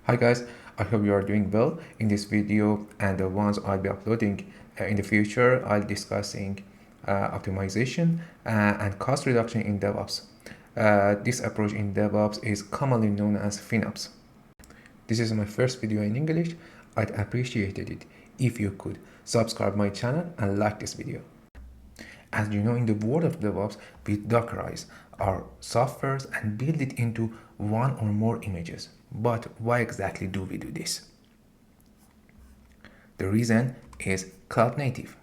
Hi guys, I hope you are doing well. In this video and the ones I'll be uploading in the future, I'll be discussing optimization and cost reduction in DevOps. This approach in DevOps is commonly known as finops. This is my first video in English. I'd appreciate it if you could subscribe my channel and like this video. As you know, in the world of DevOps, we Dockerize our softwares and build it into one or more images. But why exactly do we do this? The reason is cloud native.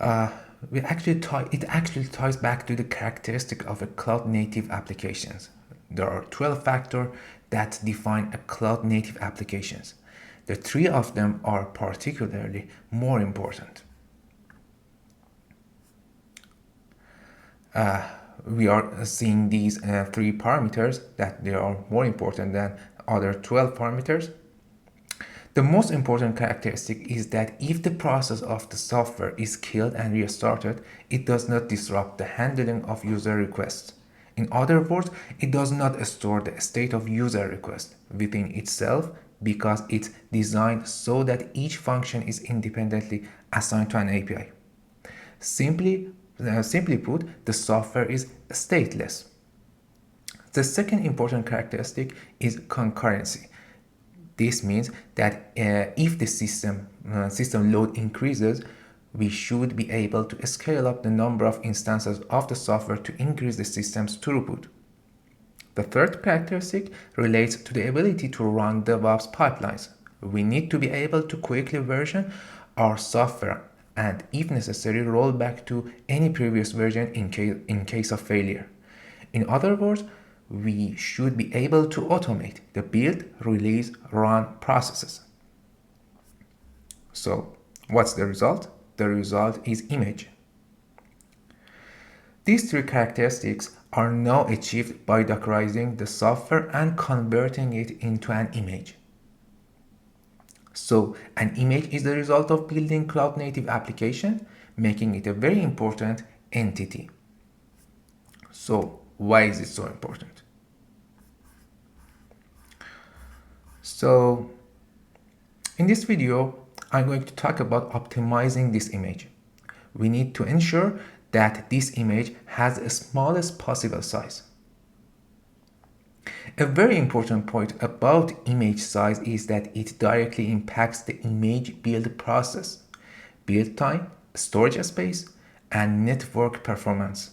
It actually ties back to the characteristic of a cloud native applications. There are 12 factors that define a cloud native applications. The 3 of them are particularly more important. We are seeing these 3 parameters that they are more important than other 12 parameters. The most important characteristic is that if the process of the software is killed and restarted, it does not disrupt the handling of user requests. In other words, it does not store the state of user request within itself because it's designed so that each function is independently assigned to an API. Simply put, the software is stateless. The second important characteristic is concurrency. This means that if the system load increases, we should be able to scale up the number of instances of the software to increase the system's throughput. The third characteristic relates to the ability to run DevOps pipelines. We need to be able to quickly version our software and, if necessary, roll back to any previous version in case of failure. In other words, we should be able to automate the build, release, run processes. So, what's the result? The result is image. These 3 characteristics are now achieved by Dockerizing the software and converting it into an image. So, an image is the result of building cloud-native application, making it a very important entity. So, why is it so important? So, in this video, I'm going to talk about optimizing this image. We need to ensure that this image has the smallest possible size. A very important point about image size is that it directly impacts the image build process, build time, storage space, and network performance.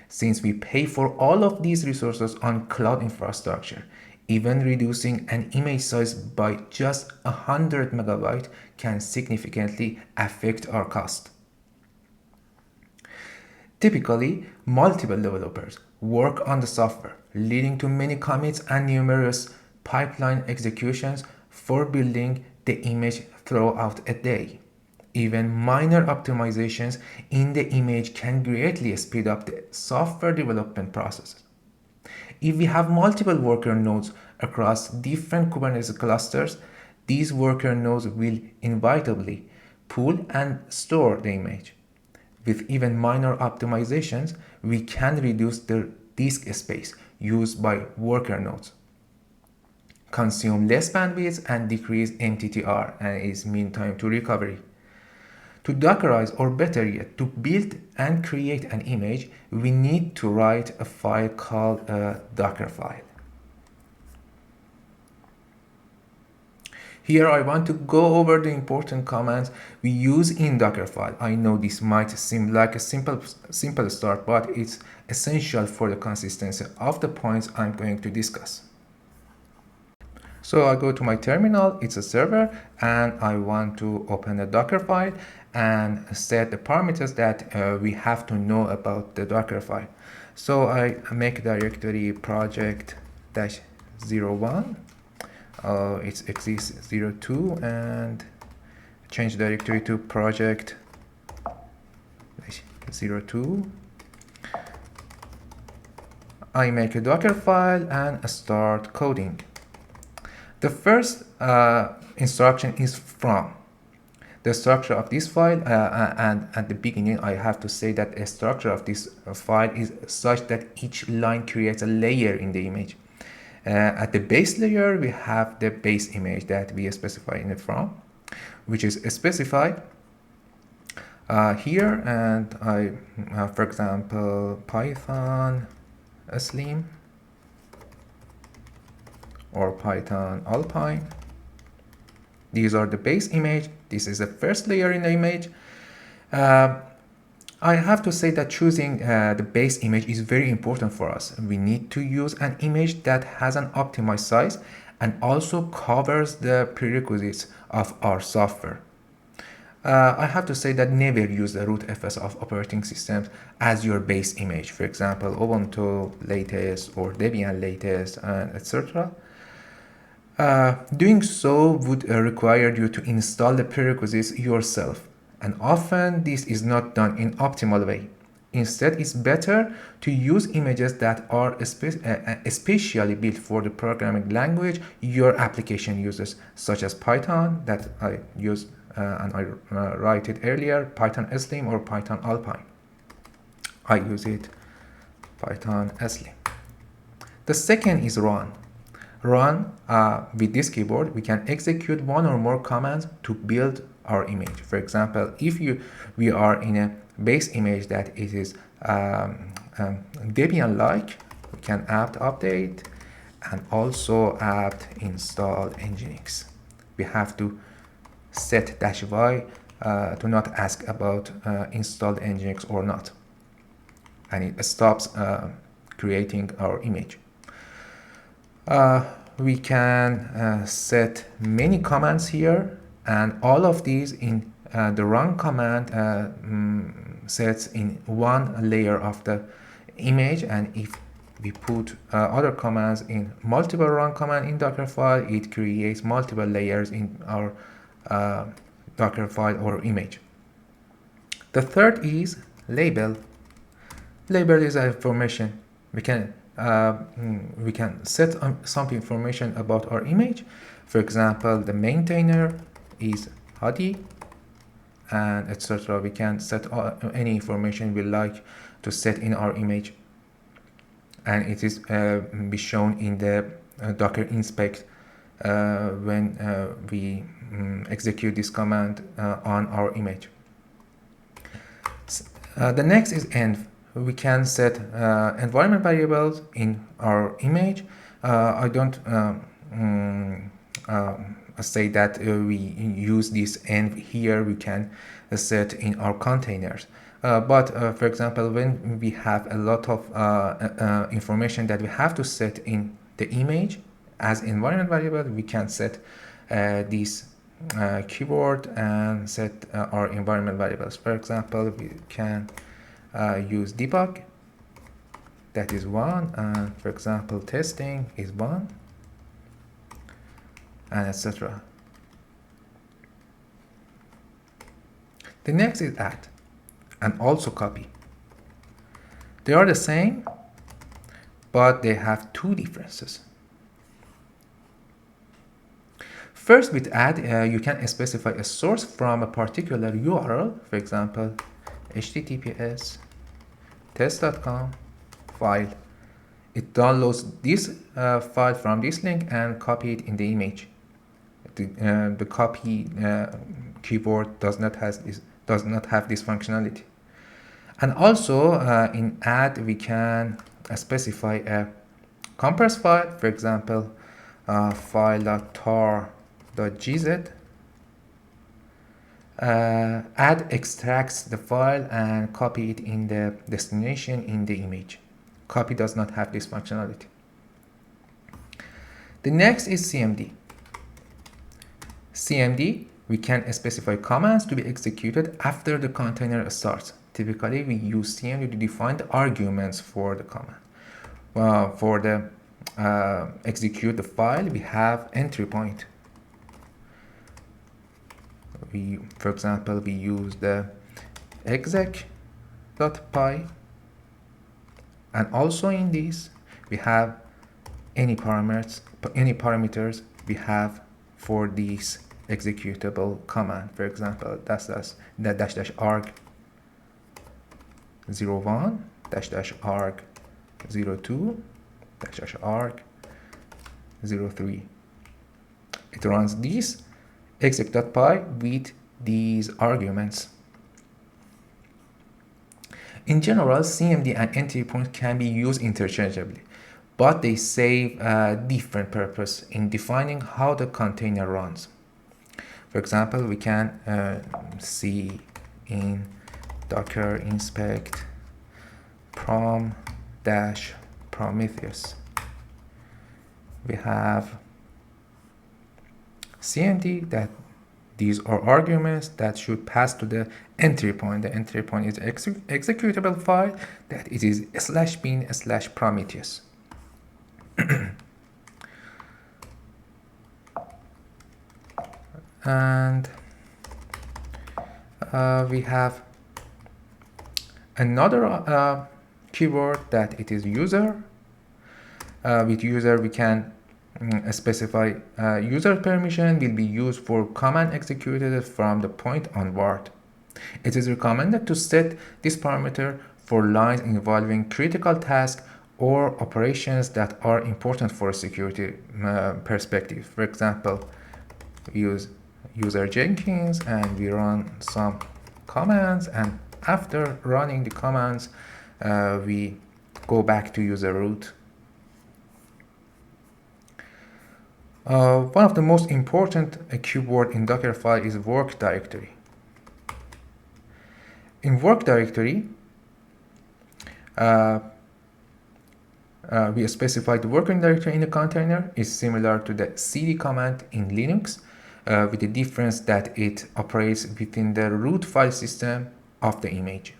Since we pay for all of these resources on cloud infrastructure, even reducing an image size by just 100 megabytes can significantly affect our cost. Typically, multiple developers work on the software, leading to many commits and numerous pipeline executions for building the image throughout a day. Even minor optimizations in the image can greatly speed up the software development process. If we have multiple worker nodes across different Kubernetes clusters, these worker nodes will inevitably pull and store the image. With even minor optimizations, we can reduce the disk space used by worker nodes, consume less bandwidth, and decrease MTTR, and is mean time to recovery. To Dockerize, or better yet, to build and create an image, we need to write a file called a Dockerfile. Here I want to go over the important commands we use in Dockerfile. I know this might seem like a simple start, but it's essential for the consistency of the points I'm going to discuss. So I go to my terminal, it's a server, and I want to open a Dockerfile and set the parameters that we have to know about the Dockerfile. So I make directory project-01. It's exist02 and change directory to project-02. I make a Dockerfile and start coding. The first instruction is from. The structure of this file, and at the beginning I have to say that the structure of this file is such that each line creates a layer in the image. At the base layer, we have the base image that we specify in the from, which is specified here, and I, for example, Python Slim or Python Alpine. These are the base image. This is the first layer in the image. I have to say that choosing the base image is very important for us. We need to use an image that has an optimized size and also covers the prerequisites of our software. I have to say that never use the rootfs of operating systems as your base image. For example, Ubuntu latest or Debian latest, and etc. Doing so would require you to install the prerequisites yourself, and often this is not done in optimal way. Instead, it's better to use images that are especially built for the programming language your application uses, such as Python that I used and I write it earlier, Python Slim or Python Alpine. I use it Python Slim. The second is run. Run, with this keyboard, we can execute one or more commands to build our image. For example, if we are in a base image that it is Debian-like, we can apt update and also apt install nginx. We have to set -y to not ask about installed nginx or not, and it stops creating our image. We can set many commands here, and all of these in the run command sets in one layer of the image, and if we put other commands in multiple run command in Dockerfile, it creates multiple layers in our Dockerfile or image. The third is label. Label is information. We can set some information about our image. For example, the maintainer is Hadi, and etc. We can set any information we like to set in our image, and it is be shown in the Docker inspect when we execute this command on our image. The next is env. We can set environment variables in our image. I don't say that we use this env here. We can set in our containers. But for example, when we have a lot of information that we have to set in the image as environment variable, we can set this keyword and set our environment variables. For example, we can use debug, that is one, and for example testing is one, and etc. The next is add and also copy. They are the same, but they have two differences. First, with add, you can specify a source from a particular URL, for example https test.com file. It downloads this file from this link and copy it in the image. The copy keyword does not have this functionality. And also in add we can specify a compress file, for example file.tar.gz. Add extracts the file and copy it in the destination in the image. Copy does not have this functionality. The next is CMD. CMD, we can specify commands to be executed after the container starts. Typically, we use CMD to define the arguments for the command. For the execute the file, we have entry point. For example, we use the exec.py, and also in this we have any parameters we have for this executable command. For example, that's the --arg 01 --arg 02 --arg 03. It runs this exec.py with these arguments. In general, CMD and entry point can be used interchangeably, but they serve a different purpose in defining how the container runs. For example, we can see in docker inspect prom-prometheus. We have CMD that these are arguments that should pass to the entry point. The entry point is executable file that it is /bin/prometheus. And we have another keyword that it is user. With user we can specify user permission will be used for command executed from the point onward. It is recommended to set this parameter for lines involving critical tasks or operations that are important for a security perspective. For example, we use user Jenkins and we run some commands, and after running the commands we go back to user root. One of the most important keyword in Dockerfile is work directory. In work directory, we specify the working directory in the container is similar to the cd command in Linux, with the difference that it operates within the root file system of the image.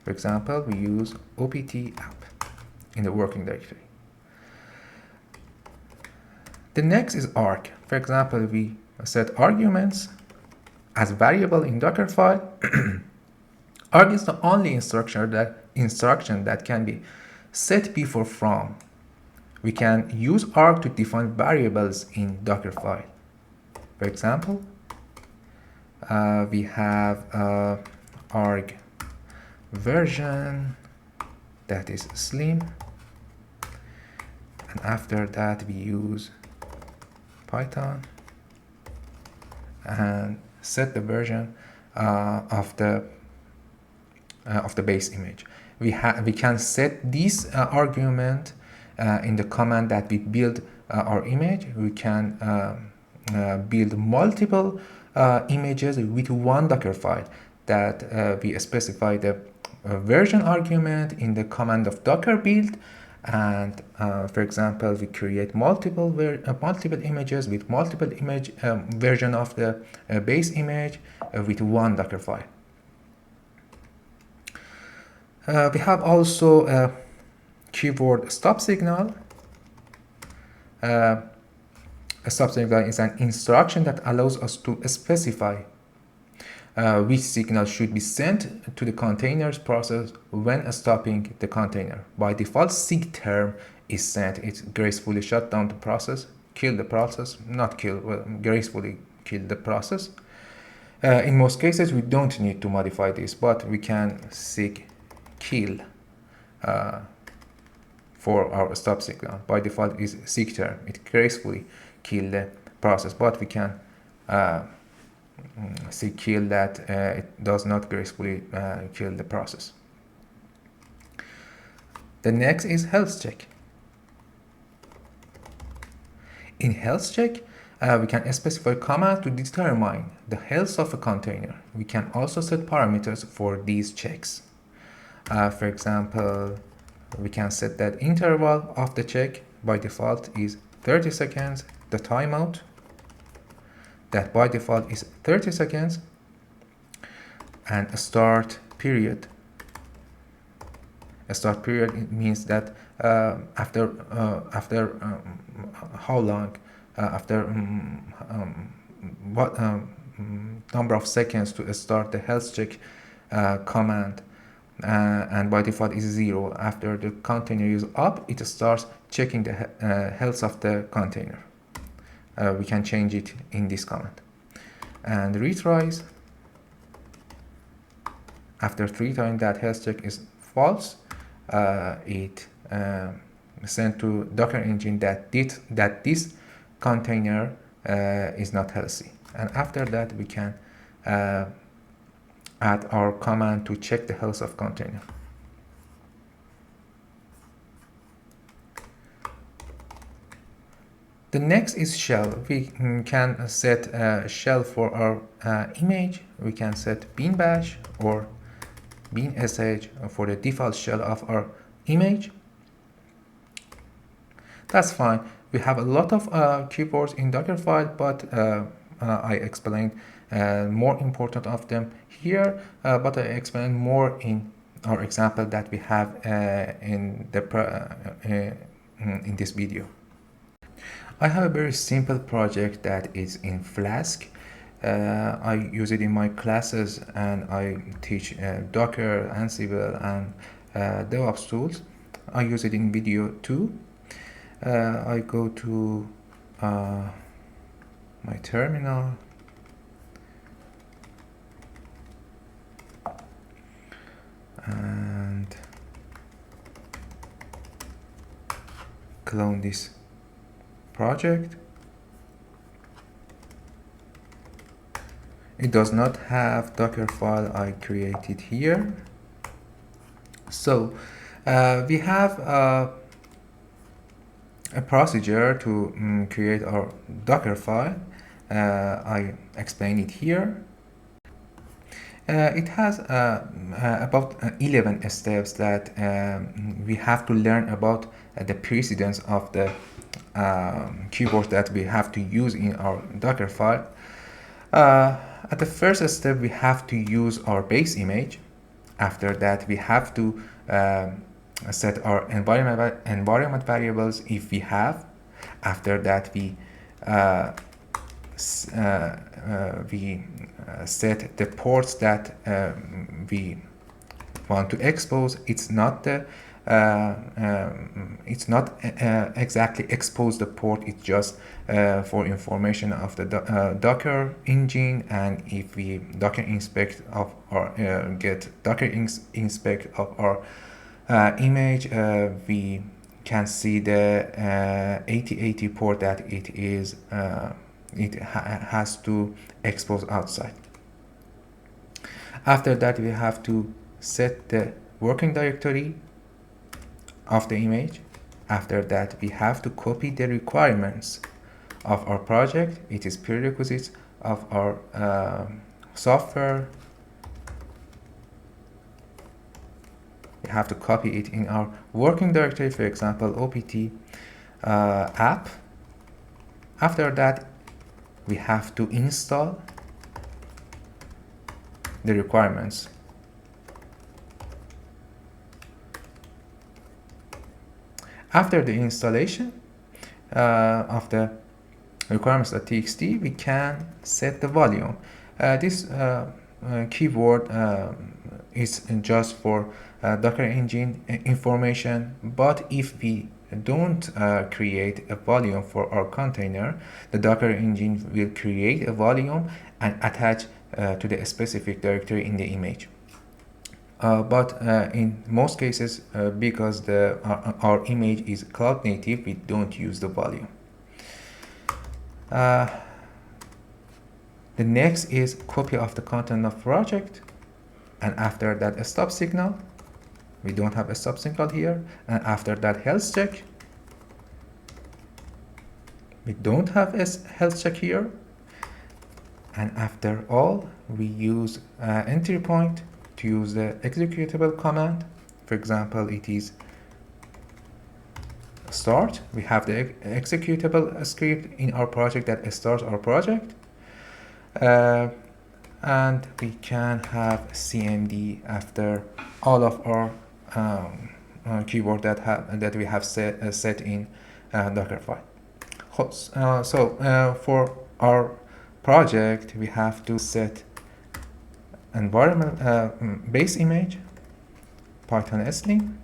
For example, we use opt app in the working directory. The next is arg. For example, we set arguments as variable in Dockerfile. Arg is the only instruction that can be set before from. We can use arg to define variables in Dockerfile. For example, we have arg version that is slim, and after that we use Python and set the version of the base image. We can set this argument in the command that we build our image. We can build multiple images with one Dockerfile that we specify the version argument in the command of docker build. And for example, we create multiple images with multiple image version of the base image with one Dockerfile. We have also a keyword stop signal. A stop signal is an instruction that allows us to specify which signal should be sent to the containers process when stopping the container. By default, sig term is sent. It gracefully shut down the process, kill the process, not kill, well, gracefully kill the process. In most cases, we don't need to modify this, but we can sig kill for our stop signal. By default is sig term. It gracefully kill the process, but we can sig kill that it does not gracefully kill the process. The next is health check. In health check, we can specify commands to determine the health of a container. We can also set parameters for these checks. For example, we can set that interval of the check by default is 30 seconds, the timeout that by default is 30 seconds, and a start period. A start period means that after how long, after what number of seconds to start the health check command, and by default is 0. After the container is up, it starts checking the health of the container. We can change it in this command. And retries, after 3 times that health check is false, it send to Docker engine that this container is not healthy. And after that, we can add our command to check the health of container. The next is shell. We can set a shell for our image. We can set bean bash or bean sh for the default shell of our image. That's fine. We have a lot of keywords in Dockerfile, but I explained more important of them here, but I explained more in our example that we have in this video. I have a very simple project that is in Flask. I use it in my classes, and I teach Docker, Ansible, and Devops tools. I use it in video too. I go to my terminal, and clone this project. It does not have Dockerfile I created here. So we have a procedure to create our Dockerfile. I explain it here. It has about 11 steps that we have to learn about the precedence of the keywords that we have to use in our Dockerfile. At the first step, we have to use our base image. After that, we have to set our environment variables if we have. After that, we set the ports that we want to expose. It's not exactly expose the port. It's just for information of the Docker engine, and if we Docker inspect of or get Docker inspect of our image, we can see the 8080 port that it is has to expose outside. After that, we have to set the working directory of the image. After that, we have to copy the requirements of our project. It is prerequisites of our software. We have to copy it in our working directory, for example, opt app. After that, we have to install the requirements. After the installation of the requirements.txt, we can set the volume. This keyword is just for Docker engine information, but if we don't create a volume for our container, the Docker engine will create a volume and attach to the specific directory in the image. But in most cases, because our image is cloud native, we don't use the volume. The next is copy of the content of project, and after that a stop signal. We don't have a stop signal here. And after that, health check. We don't have a health check here. And after all, we use entry point to use the executable command. For example, it is start. We have the executable script in our project that starts our project. And we can have cmd after all of our keyword that we have set in Dockerfile. So for our project, we have to set environment base image Python sling.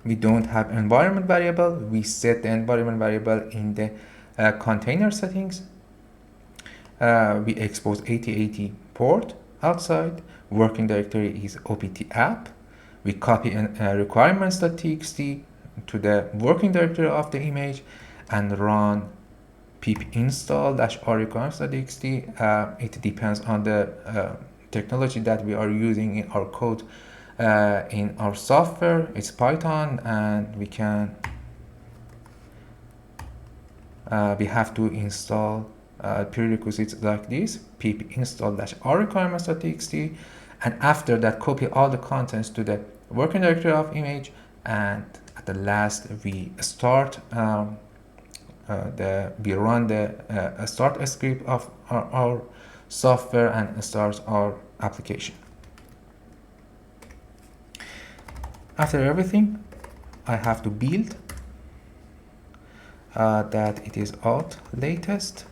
We don't have environment variable. We set the environment variable in the container settings. We expose 8080 port outside. Working directory is opt app. We copy requirements.txt to the working directory of the image and run pip install -requirements.txt. It depends on the technology that we are using in our code. In our software, it's Python, and we have to install prerequisites like this: pip install -requirements.txt, and after that copy all the contents to the working directory of image, and at the last we start we run the start script of our software and start our application. After everything, I have to build that it is out latest.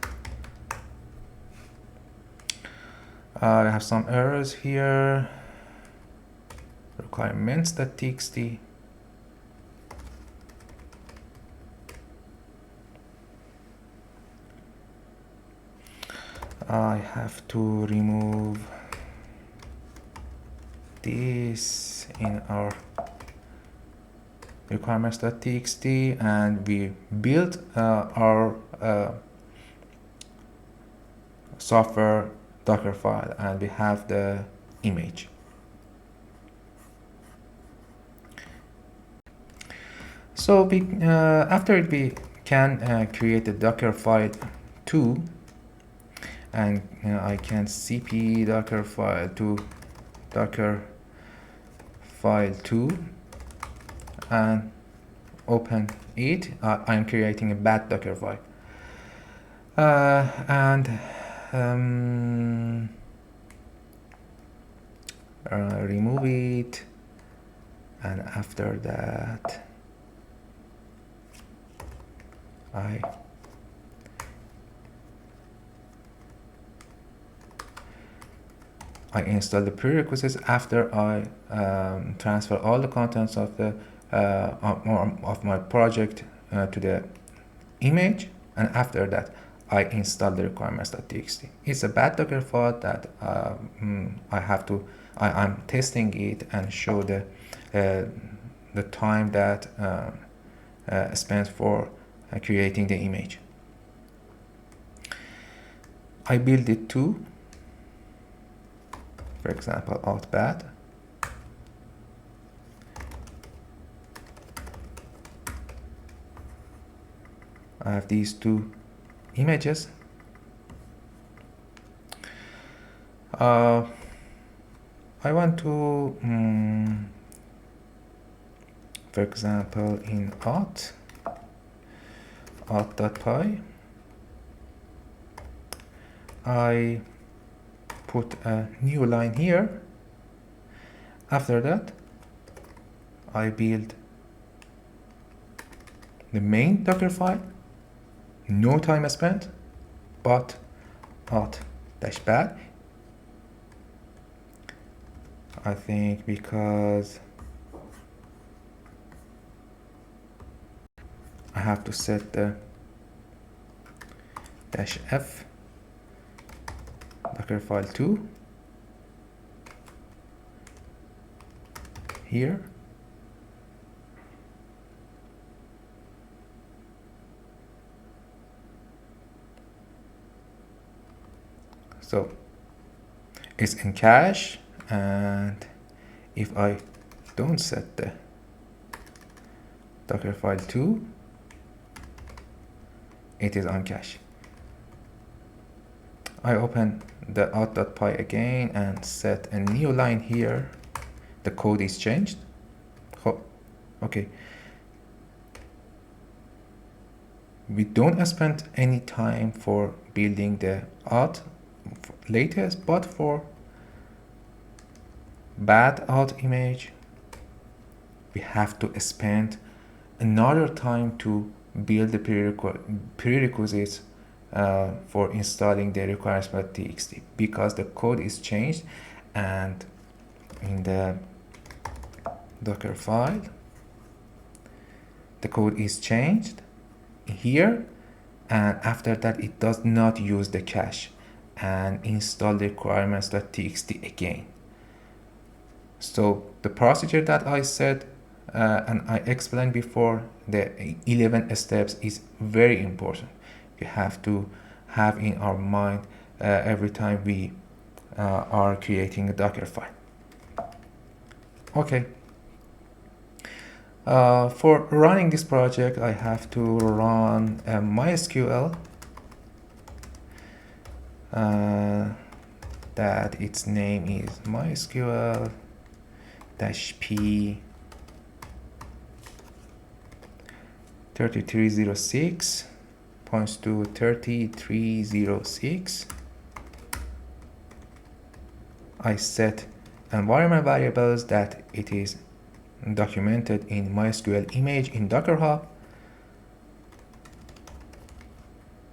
I have some errors here. Requirements.txt. I have to remove this in our requirements.txt, and we build our software Dockerfile, and we have the image. So after it, we can create a Dockerfile 2, and I can cp Dockerfile to Dockerfile 2 and open it. I'm creating a bad Dockerfile, and remove it, and after that I install the prerequisites after I transfer all the contents of the of my project to the image, and after that I install the requirements.txt. It's a bad Dockerfile that I'm testing it and show the time that spent for creating the image. I build it too. For example, out bad. I have these two images. I want to, for example, in out.py, I put a new line here. After that, I build the main Dockerfile. No time spent, but out-bad. I think because I have to set the -f Dockerfile 2 here. So it's in cache, and if I don't set the Dockerfile 2, it is on cache. I open the out.py again and set a new line here. The code is changed. Oh, okay. We don't spend any time for building the out latest, but for bad out image, we have to spend another time to build the prerequisites for installing the requirements.txt, because the code is changed, and in the Dockerfile the code is changed here, and after that it does not use the cache and install the requirements.txt again. So the procedure that I said and I explained before, the 11 steps is very important. We have to have in our mind every time we are creating a Docker file. Okay. For running this project, I have to run MySQL that its name is MySQL-p 3306 points to 3306. I set environment variables that it is documented in MySQL image in Docker Hub.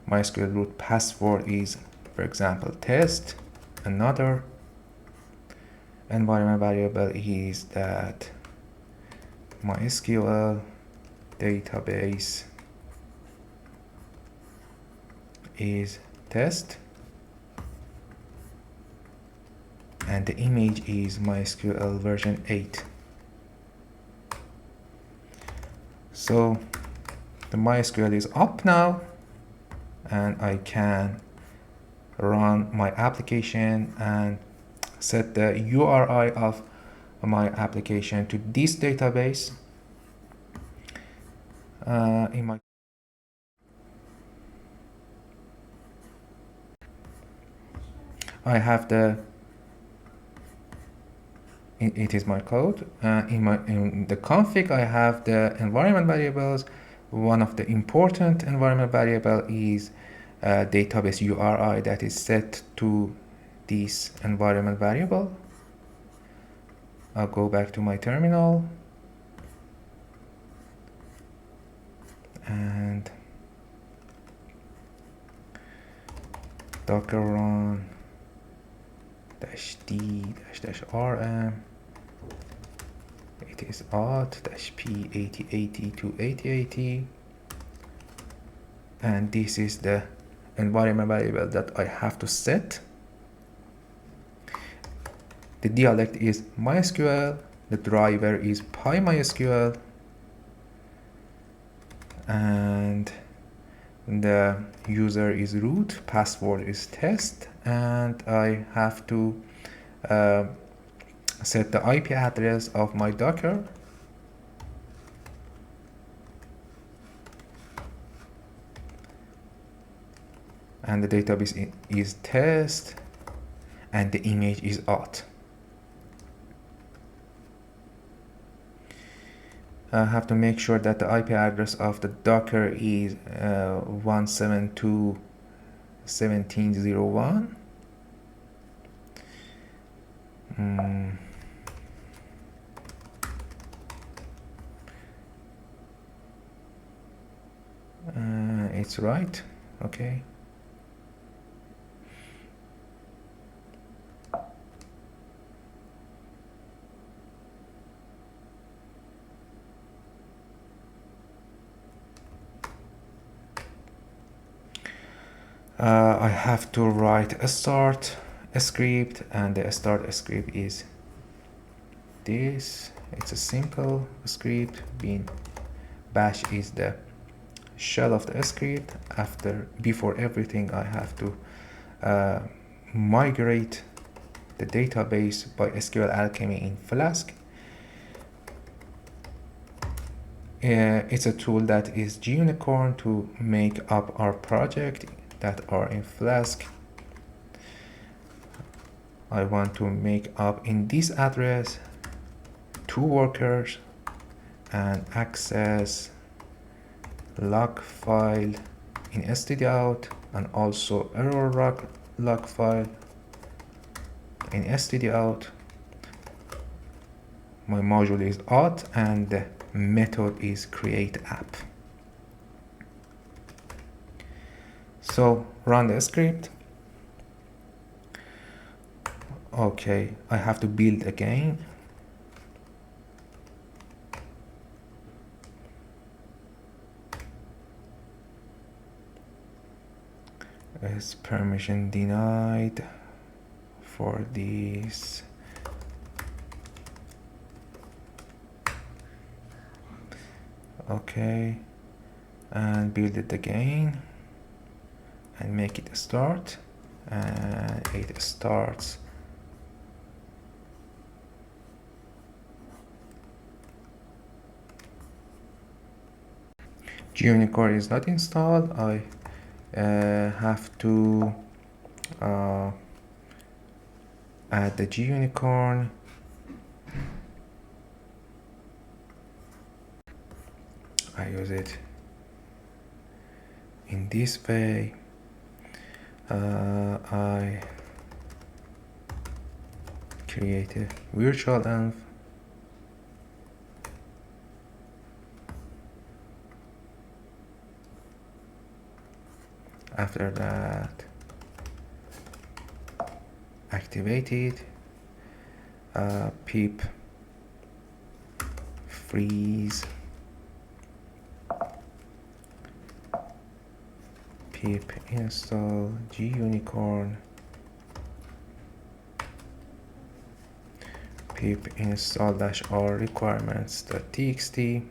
MySQL root password is, for example, test. Another environment variable is that MySQL database is test, and the image is MySQL version 8. So the MySQL is up now, and I can run my application and set the URI of my application to this database. I have it is my code. In the config, I have the environment variables. One of the important environment variable is database URI that is set to this environment variable. I'll go back to my terminal and docker run -d -rm. It is auth -p 8080 to 8080, and this is the environment variable that I have to set. The dialect is MySQL, the driver is PyMySQL, and the user is root, password is test, and I have to set the IP address of my Docker. And the database is test, and the image is auth. I have to make sure that the IP address of the Docker is 172.17.01. It's right. Okay. I have to write a start script, and the start script is this. It's a simple script. Bash is the shell of the script. Before everything, I have to migrate the database by SQL Alchemy in Flask. It's a tool that is unicorn to make up our project that are in Flask. I want to make up in this address 2 workers and access log file in stdout, and also error log file in stdout. My module is auth, and the method is create app. So run the script. Okay, I have to build again. Is permission denied for this. Okay, and build it again and make it start, and it starts. Unicorn is not installed. I have to add the Unicorn. I use it in this way. I create a virtual env. After that, activate it. Pip freeze, pip install gunicorn, pip install -r requirements.txt,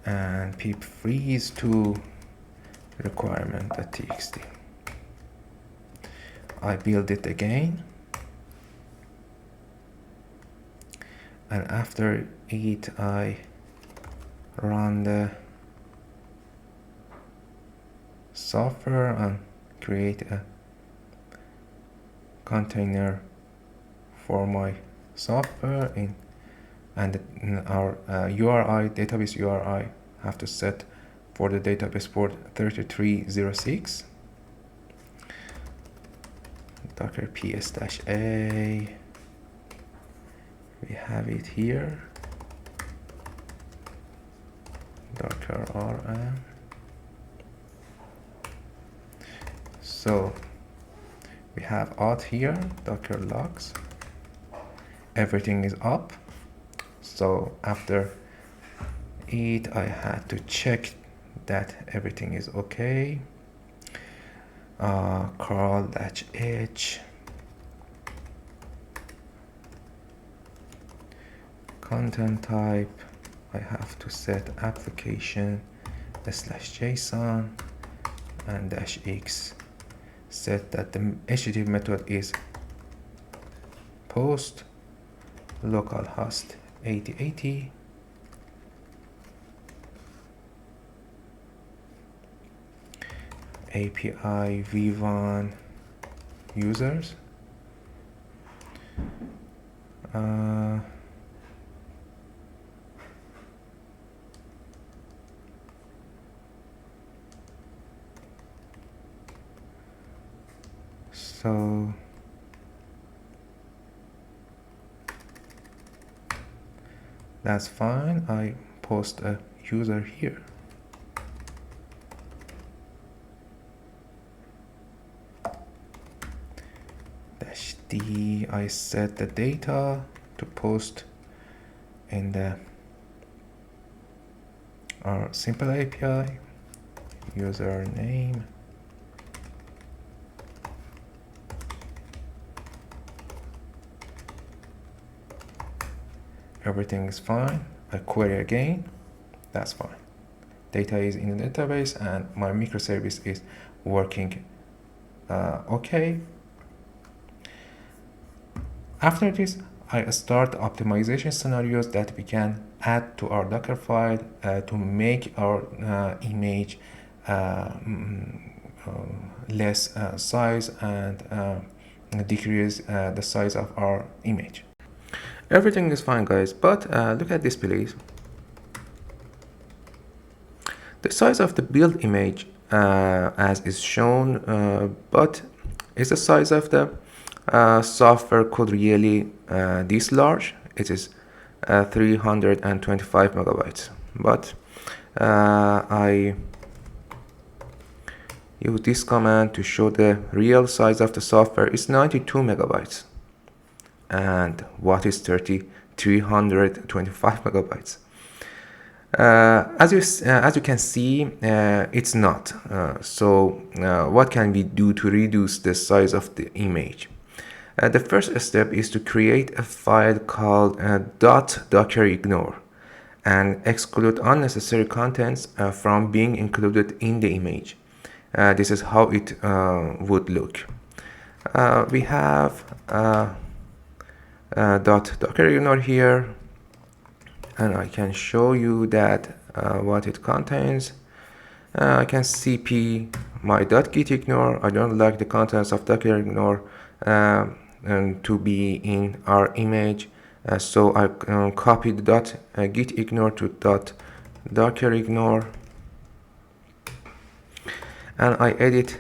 and pip freeze to requirement.txt. I build it again, and after it I run the software and create a container for my software and our URI, database URI, have to set for the database port 3306. Docker ps-a, we have it here, Docker rm. So we have auth here, Docker logs, everything is up. So after it, I had to check that everything is okay. Curl-h content type, I have to set application /json and -x, set that the HTTP method is post localhost 8080, API v1 users, so that's fine. I post a user here. -d, I set the data to post in the our simple API, username, everything is fine. I query again, that's fine. Data is in the database and my microservice is working okay. After this, I start optimization scenarios that we can add to our Dockerfile to make our image less size and decrease the size of our image. Everything is fine, guys, but look at this, please. The size of the build image as is shown, but is the size of the software code really this large? It is 325 megabytes, but I use this command to show the real size of the software is 92 megabytes. And what is 325 megabytes? As you can see, it's not. So what can we do to reduce the size of the image? The first step is to create a file called .Dockerignore and exclude unnecessary contents from being included in the image. This is how it would look. We have .Dockerignore here, and I can show you that what it contains. I can cp my .gitignore. I don't like the contents of Dockerignore and to be in our image, so I copy the .gitignore to .dockerignore, and I edit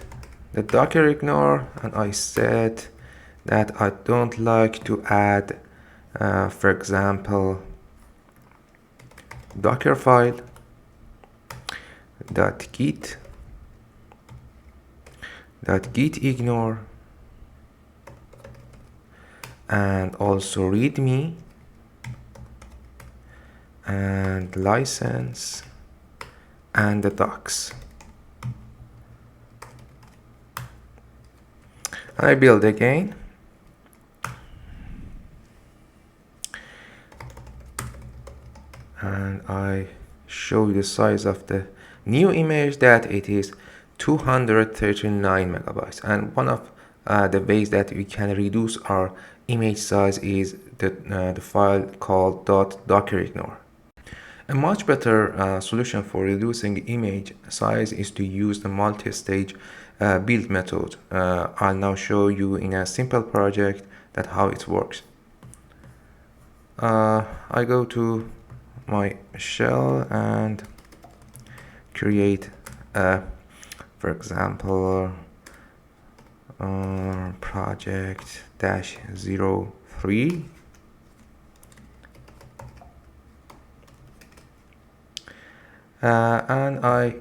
the Dockerignore, and I said that I don't like to add, for example, Dockerfile .gitignore and also readme and license and the docs. I build again, and I show you the size of the new image, that it is 239 megabytes. And one of the ways that we can reduce our image size is the file called .dockerignore. A much better solution for reducing image size is to use the multistage build method. I'll now show you in a simple project that how it works. I go to my shell and create for example project -03, and I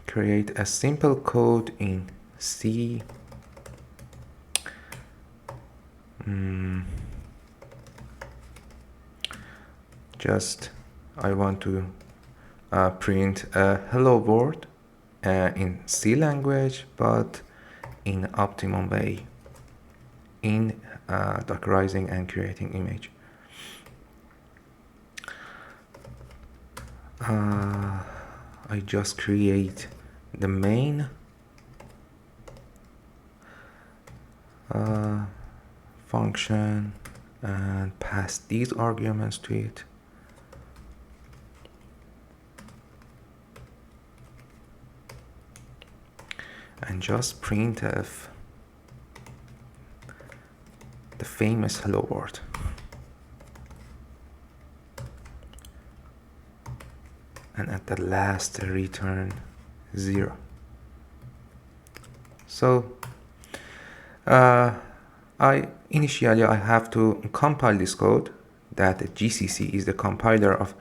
create a simple code in C. Just I want to print a hello world in C language, but in optimum way in Dockerizing and creating image. I just create the main function and pass these arguments to it. And just printf the famous hello world. And at the last return 0. So initially I have to compile this code, that GCC is the compiler of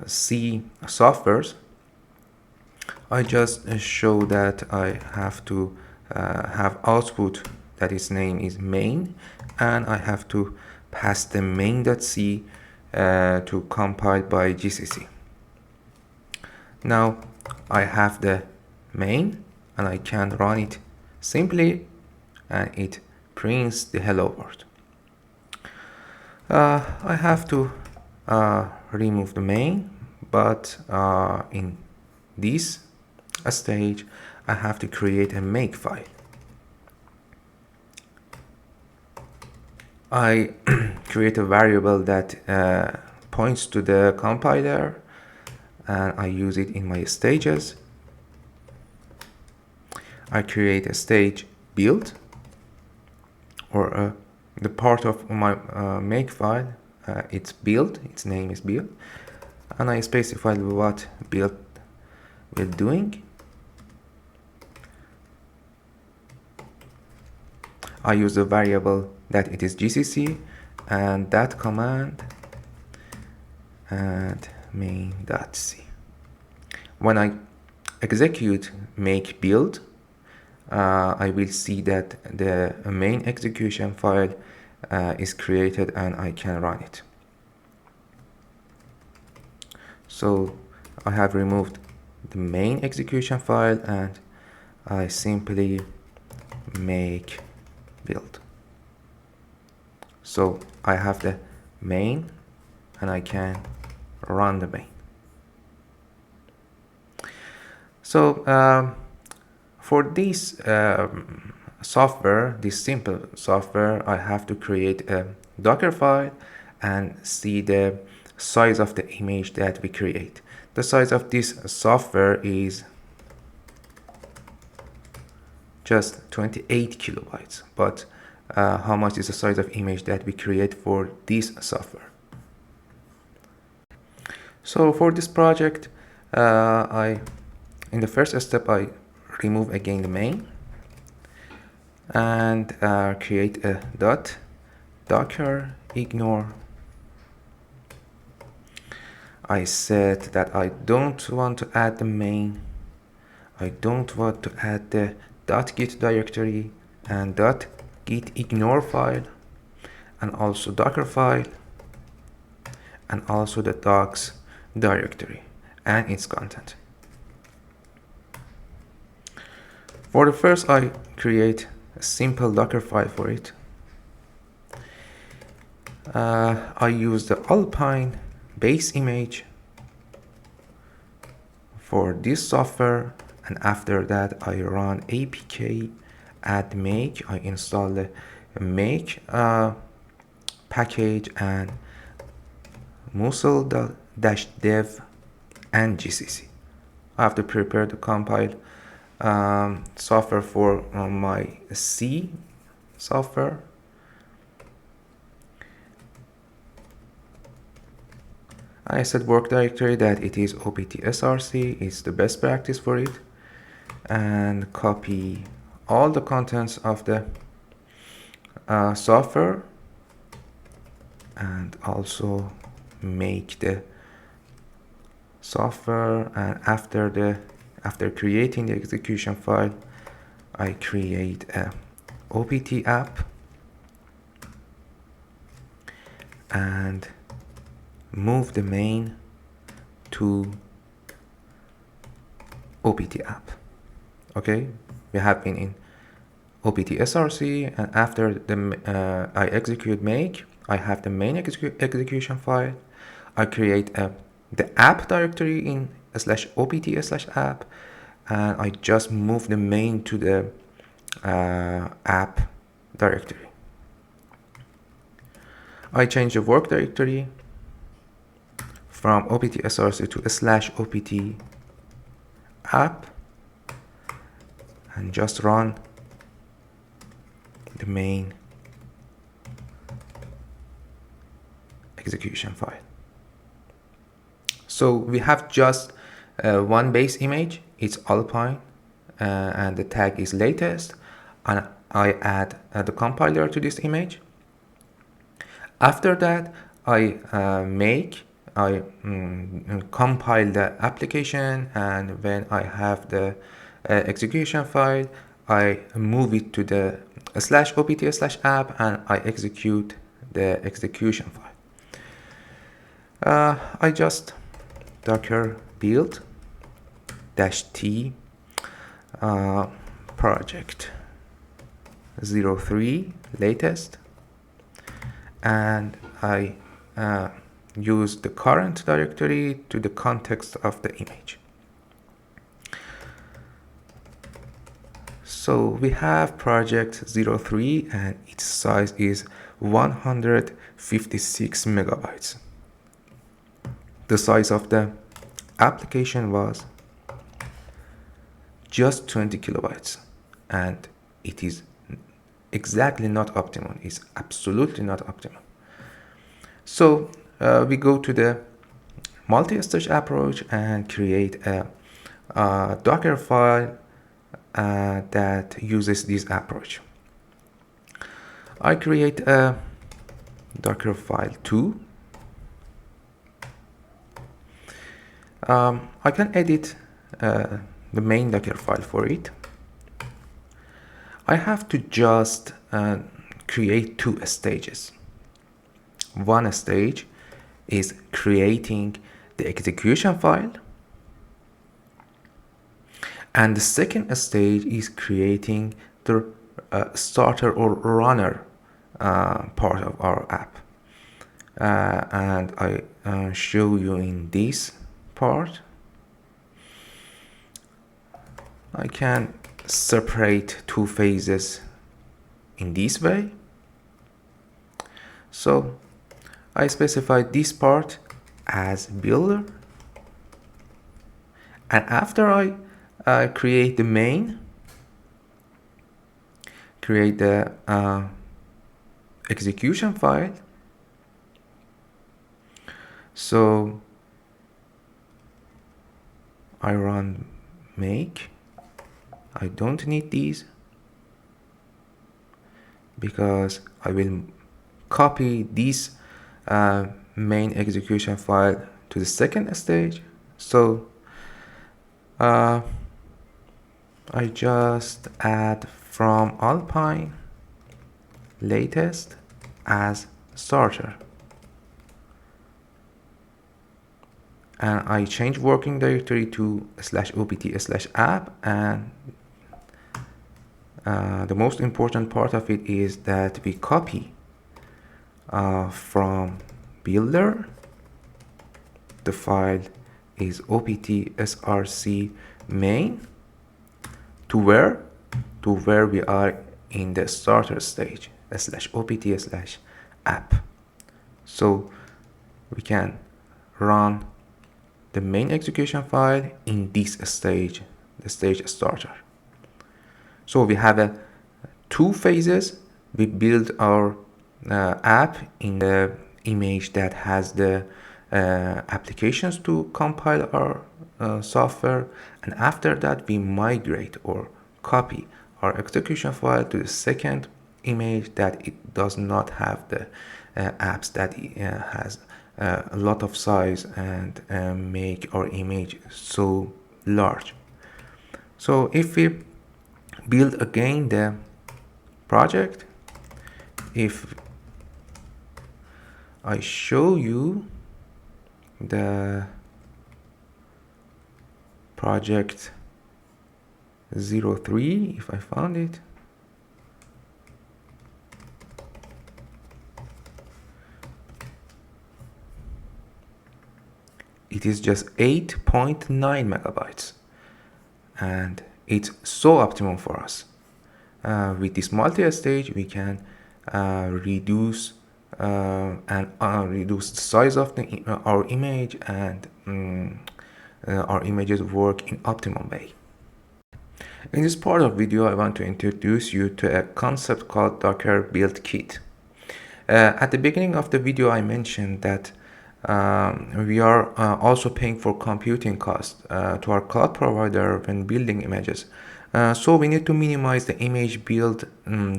C softwares. I just show that I have to have output that its name is main, and I have to pass the main.c to compile by GCC. Now I have the main and I can run it simply, and it prints the hello world. I have to remove the main, but in this stage I have to create a make file. I create a variable that points to the compiler, and I use it in my stages. I create a stage build, or the part of my make file, it's build, its name is build, and I specify what build we're doing. I use the variable that it is GCC and that command and main.c. When I execute make build, I will see that the main execution file is created and I can run it. So I have removed the main execution file and I simply make build. So I have the main and I can run the main. So for this software, this simple software, I have to create a Dockerfile and see the size of the image that we create. The size of this software is just 28 kilobytes, but how much is the size of image that we create for this software? So for this project, in the first step, I remove again the main and create a Dockerignore. I said that I don't want to add the main. I don't want to add the .git directory and .gitignore file, and also Dockerfile, and also the docs directory and its content. For the first, I create a simple Docker file for it. I use the Alpine base image for this software, and after that I run apk add make. I install the make package and musl-dev and gcc. I have to prepare the compile software for my C software. I set work directory that it is opt-src, it's the best practice for it, and copy all the contents of the software, and also make the software. And after creating the execution file, I create a opt app and move the main to opt app. Okay, we have been in opt-src, and after the I execute make, I have the main execution file. I create the app directory in /opt/app, and I just move the main to the app directory. I change the work directory from opt-src to /opt-app and just run the main execution file. So we have just one base image, it's Alpine, and the tag is latest, and I add the compiler to this image. After that, I compile the application, and when I have the execution file, I move it to the /opt/app and I execute the execution file. I just Docker build -t project 03 latest, and I use the current directory to the context of the image. So we have project 03 and its size is 156 megabytes. The size of the application was just 20 kilobytes, and it is exactly not optimal. It's absolutely not optimal. So we go to the multi-stage approach and create a Dockerfile that uses this approach. I create a Dockerfile 2. I can edit the main Dockerfile for it. I have to just create 2 stages. One stage is creating the execution file, and the second stage is creating the starter or runner part of our app. And I show you in this part. I can separate two phases in this way. So I specified this part as builder, and after I create the main, create the execution file. So I run make. I don't need these because I will copy this main execution file to the second stage. So I just add from Alpine latest as starter, and I change working directory to /opt/app, and the most important part of it is that we copy from builder. The file is opt/src main to where we are in the starter stage /opt/app. So we can run the main execution file in this stage, the stage starter. So we have two phases. We build our app in the image that has the applications to compile our software, and after that we migrate or copy our execution file to the second image that it does not have the apps, that has a lot of size and make our image so large. So if we build again the project, if I show you the project 03, if I found it, it is just 8.9 megabytes, and it's so optimum for us. With this multi-stage, we can reduce reduce the size of our image, and our images work in optimum way. In this part of video, I want to introduce you to a concept called Docker BuildKit. At the beginning of the video, I mentioned that we are also paying for computing costs to our cloud provider when building images. So we need to minimize the image build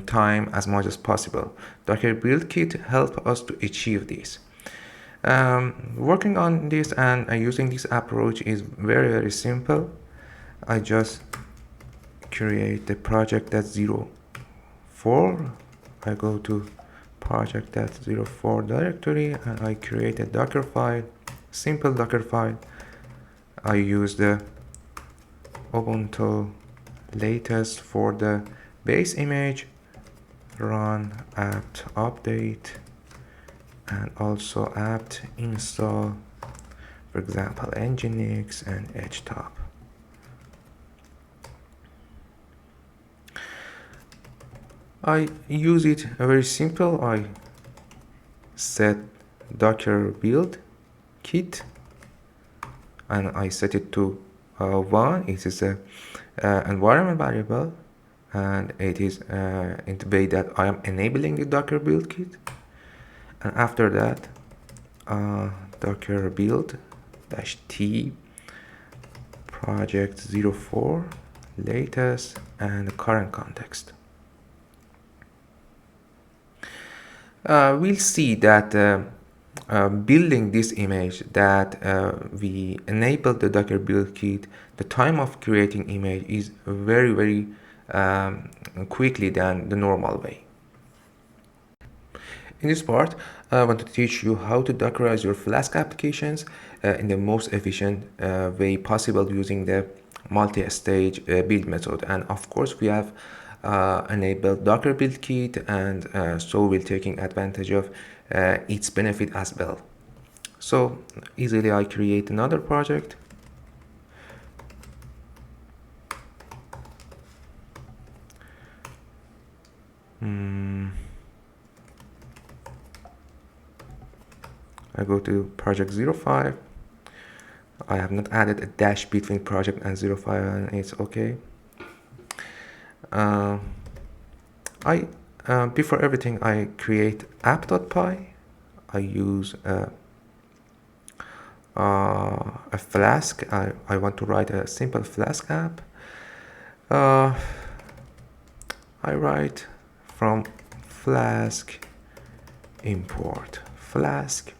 time as much as possible. Docker BuildKit helps us to achieve this. Working on this and using this approach is very simple. I just create the project.04. I go to project.04 directory, and I create a Dockerfile, simple Dockerfile. I use the Ubuntu latest for the base image, run apt update, and also apt install, for example, nginx and htop. I use it very simple. I set Docker BuildKit, and I set it to 1. It is a environment variable, and it is in the way that I am enabling the Docker BuildKit. And after that, Docker build-t project 04 latest and current context. We'll see that building this image, that we enable the Docker BuildKit, the time of creating image is very quickly than the normal way. In this part, I want to teach you how to Dockerize your Flask applications in the most efficient way possible using the multi-stage build method. And of course, we have enable Docker BuildKit, and so we're taking advantage of its benefit as well. So easily I create another project. I go to project 05. I have not added a dash between project and 05, and it's okay. Before everything, I create app.py. I use a flask. I want to write a simple flask app. I write from flask import flask.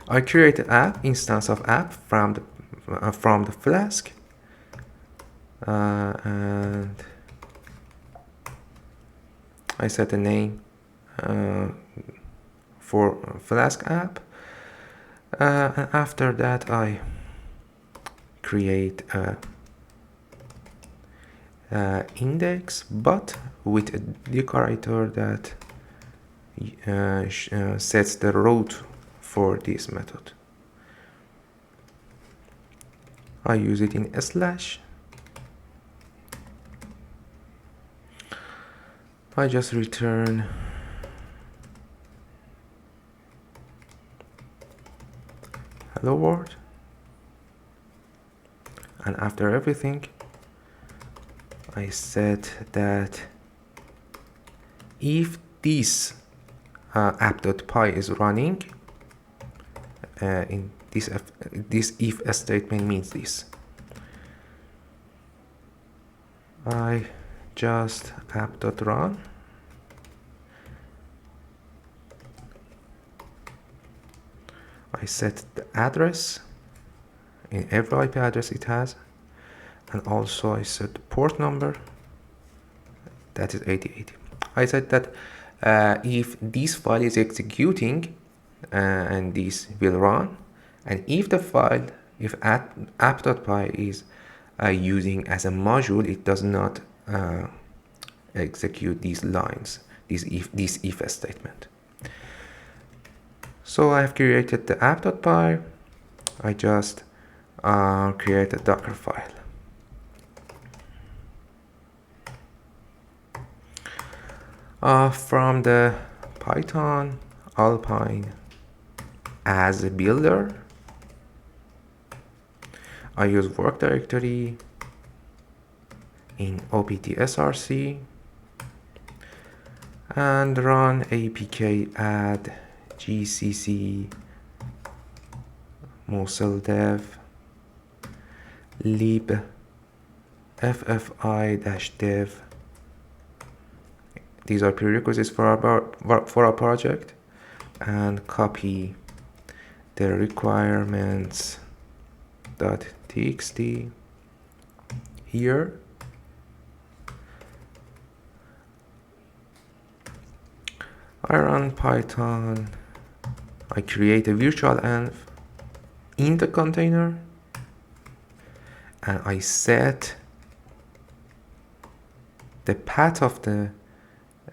I create an app instance of app from the flask, and I set a name for flask app, and after that I create a index, but with a decorator that sets the route for this method. I use it in /. I just return hello world, and after everything I said that if this app.py is running, in this if statement means this. I just app.run. I set the address in every IP address it has, and also I set the port number, that is 8080. I said that if this file is executing, and this will run, and if the file, if app.py is using as a module, it does not execute these lines, this if statement. So I have created the app.py. I just create a Dockerfile. From the Python Alpine as a builder, I use work directory in opt-src and run apk add gcc moseldev lib ffi-dev. These are prerequisites for our project, and copy the requirements.txt here. I run Python. I create a virtual env in the container, and I set the path of the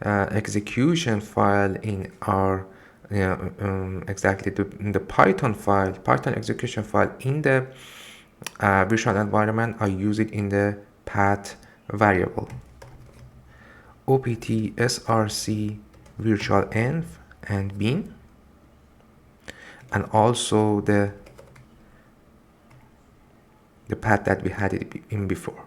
execution file in our exactly the Python execution file in the virtual environment. I use it in the path variable opt-src virtual env and bin, and also the path that we had it in before.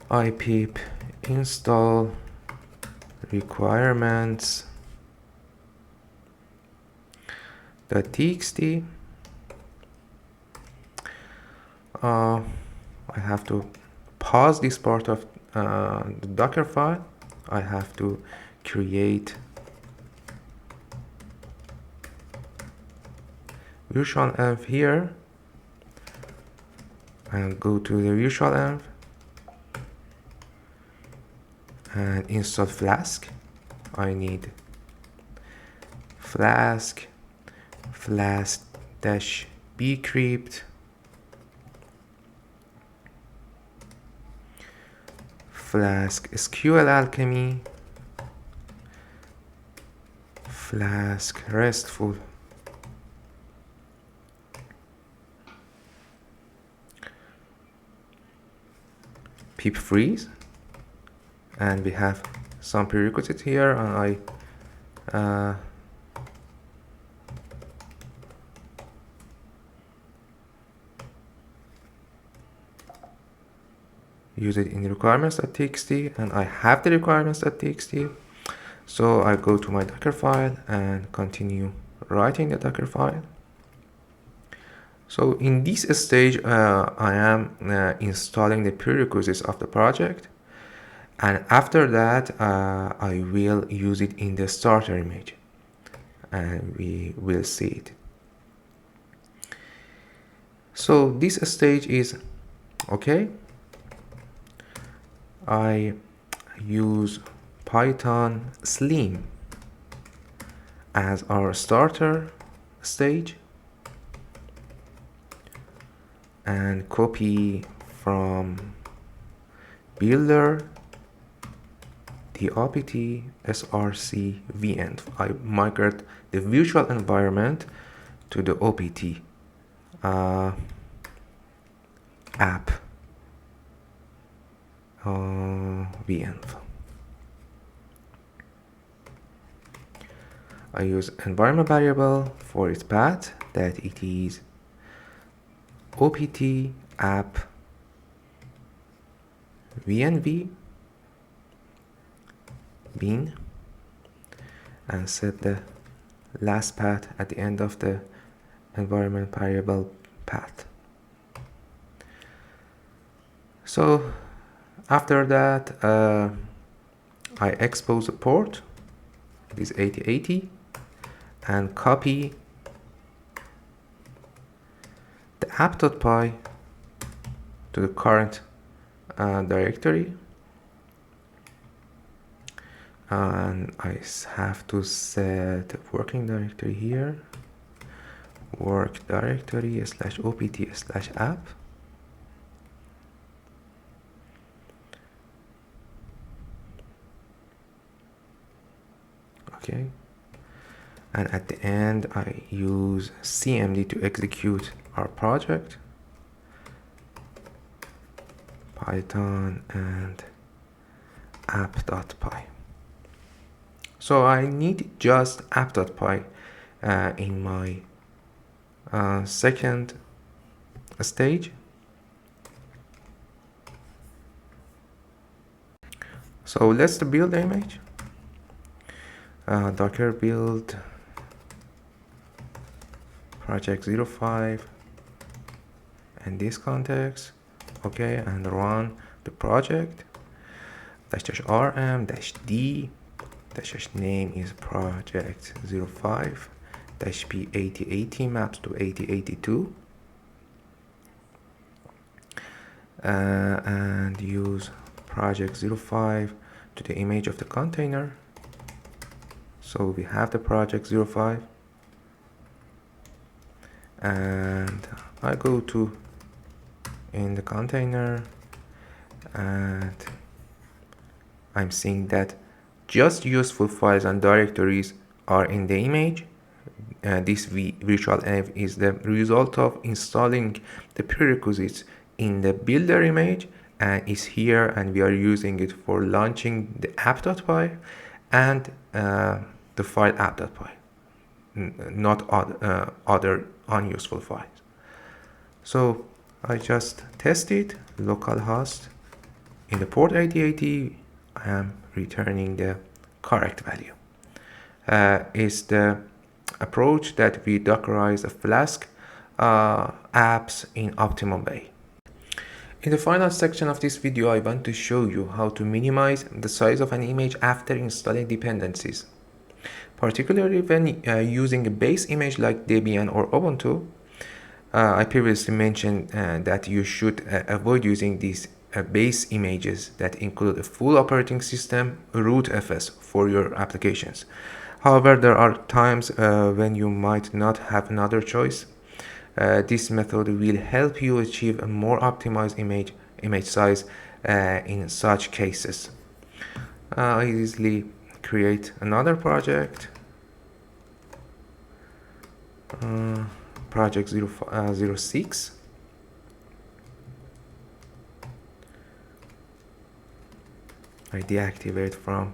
I pip install requirements.txt. I have to pause this part of the Docker file. I have to create virtual env here and go to the virtual env and install flask. I need flask -bcrypt flask SQL alchemy, flask restful, pip freeze, and we have some prerequisites here, and I use it in requirements.txt, and I have the requirements.txt. So I go to my Dockerfile and continue writing the Dockerfile. So in this stage, I am installing the prerequisites of the project, and after that, I will use it in the starter image, and we will see it. So this stage is okay. I use Python Slim as our starter stage and copy from builder the opt src venv. I migrate the virtual environment to the opt app venv. I use environment variable for its path that it is opt app venv bin, and set the last path at the end of the environment variable path. So after that, I expose the port, this 8080, and copy the app.py to the current directory, and I have to set working directory here, work directory /opt/app. Okay, and at the end I use cmd to execute our project, python and app.py. So I need just app.py in my second stage. So let's build the image. Docker build project 05 and this context, okay, and run the project -rm-d -name is project 05 -p 8080 maps to 8082 and use project 05 to the image of the container. So we have the project 05, and I go to in the container, and I'm seeing that just useful files and directories are in the image. This virtual env is the result of installing the prerequisites in the builder image, and is here, and we are using it for launching the app.py and the file app.py, not other unuseful files. So I just test it localhost in the port 8080. I am returning the correct value. Is the approach that we dockerize the Flask apps in Optimum Bay. In the final section of this video, I want to show you how to minimize the size of an image after installing dependencies. Particularly when using a base image like Debian or Ubuntu. I previously mentioned that you should avoid using these base images that include a full operating system rootfs for your applications. However, there are times when you might not have another choice. This method will help you achieve a more optimized image size in such cases. I easily create another project, project 06. I deactivate from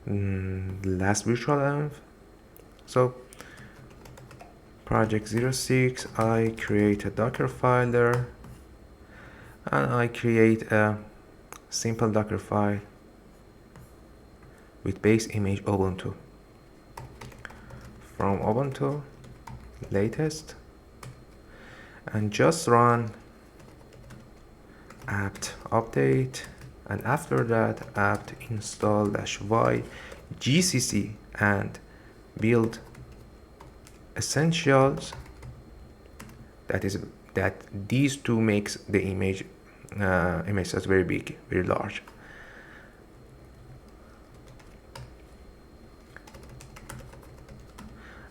the last virtual env. So project 06, I create a Dockerfile there, and I create a simple Dockerfile with base image Ubuntu. From Ubuntu, latest, and just run apt update, and after that apt install -y gcc and build essentials. That these two makes the image size very big, very large.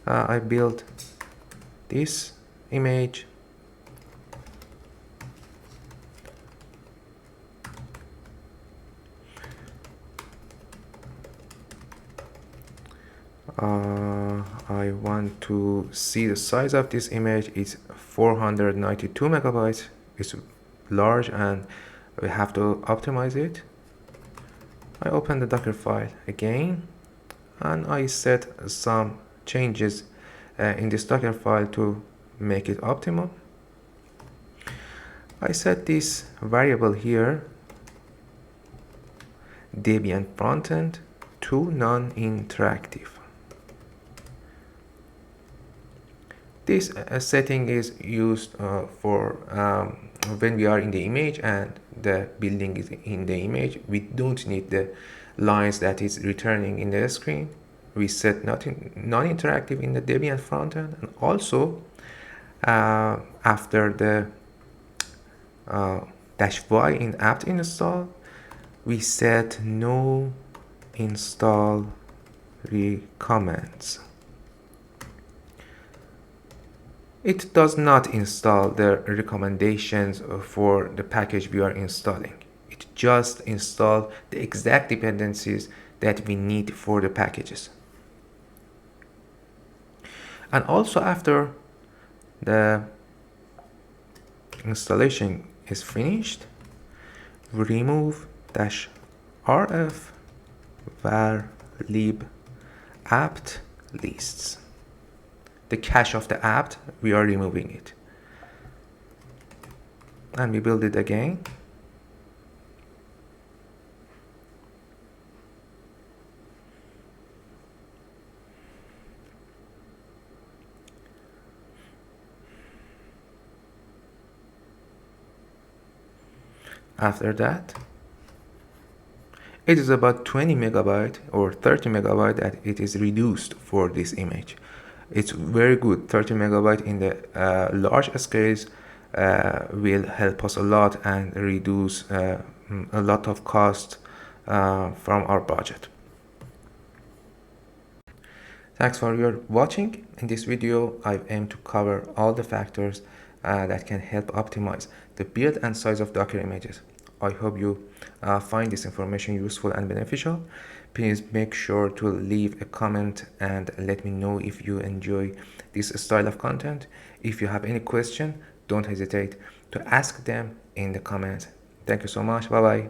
I built this image. I want to see the size of this image. It's 492 megabytes. It's large and we have to optimize it. I open the Dockerfile again and I set some changes in this Dockerfile to make it optimal. I set this variable here, Debian frontend, to non-interactive. This setting is used for when we are in the image and the building is in the image. We don't need the lines that is returning in the screen. We set non-interactive in the Debian frontend, and also after the -y in apt install, we set no install recommends. It does not install the recommendations for the package we are installing. It just installs the exact dependencies that we need for the packages. And also after the installation is finished, we remove -rf var lib apt lists. The cache of the apt, we are removing it. And we build it again. After that, it is about 20 megabyte or 30 megabyte that it is reduced for this image. It's very good. 30 megabyte in the large scales will help us a lot and reduce a lot of cost from our budget. Thanks for your watching. In this video, I've aimed to cover all the factors that can help optimize the build and size of Docker images. I hope you find this information useful and beneficial. Please make sure to leave a comment and let me know if you enjoy this style of content. If you have any question, don't hesitate to ask them in the comments. Thank you so much. Bye bye.